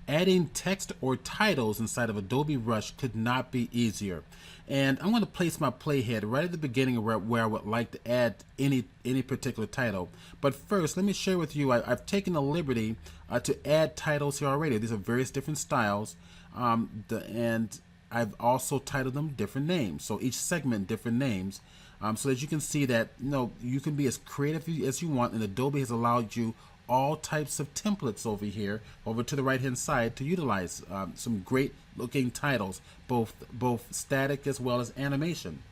Adding text or titles inside of Adobe Rush could not be easier. And I'm going to place my playhead right at the beginning where I would like to add any particular title. But first, let me share with you, I've taken the liberty to add titles here already. These are various different styles, and I've also titled them different names. So each segment different names, so that you can see that you can be as creative as you want, and Adobe has allowed you all types of templates over here, over to the right hand side, to utilize some great looking titles, both static as well as animation.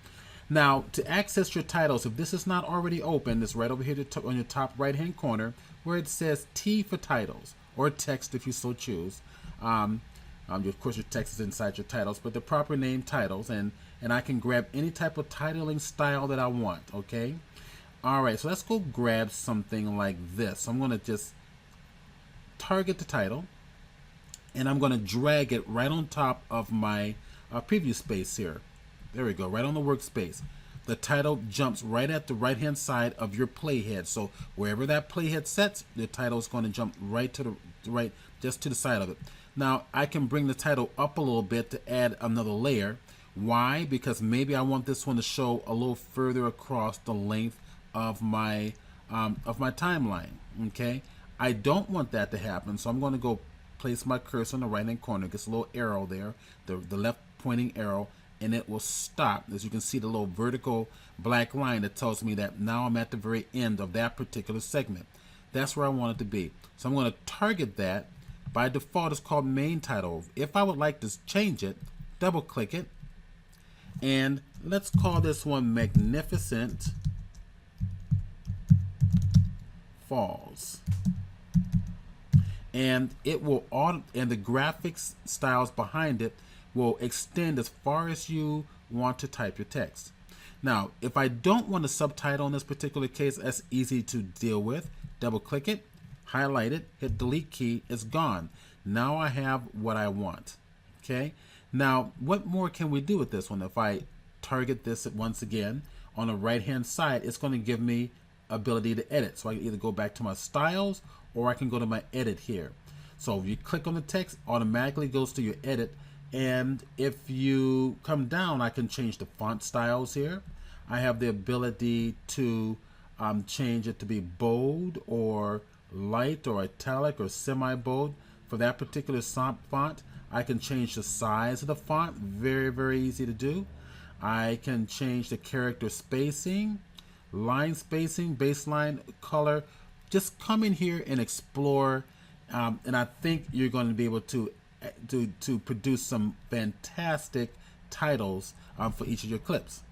Now, to access your titles, if this is not already open, it's right over here on your top right hand corner where it says T for titles, or text if you so choose. Of course, your text is inside your titles, but the proper name titles, and I can grab any type of titling style that I want. Okay. All right, so let's go grab something like this. I'm going to just target the title, and I'm going to drag it right on top of my preview space here. There we go, right on the workspace. The title jumps right at the right-hand side of your playhead. So wherever that playhead sets, the title is going to jump right to the right, just to the side of it. Now, I can bring the title up a little bit to add another layer. Why? Because maybe I want this one to show a little further across the length of my timeline. Okay, I don't want that to happen, so I'm going to go place my cursor on the right hand corner. It gets a little arrow there, the left pointing arrow, and it will stop. As you can see, the little vertical black line that tells me that now I'm at the very end of that particular segment. That's where I want it to be. So I'm going to target that. By default, it's called main title. If I would like to change it, double click it, and let's call this one Magnificent Falls. And it will and the graphics styles behind it will extend as far as you want to type your text. Now, if I don't want a subtitle in this particular case, that's easy to deal with. Double click it, highlight it, hit delete key, it's gone. Now I have what I want. Okay, now what more can we do with this one? If I target this once again on the right hand side, it's going to give me ability to edit. So I can either go back to my styles, or I can go to my edit here. So if you click on the text, automatically goes to your edit. And if you come down, I can change the font styles here. I have the ability to change it to be bold or light or italic or semi-bold for that particular font. I can change the size of the font, very easy to do. I can change the character spacing, line spacing, baseline, color. Just come in here and explore, and I think you're going to be able to produce some fantastic titles for each of your clips.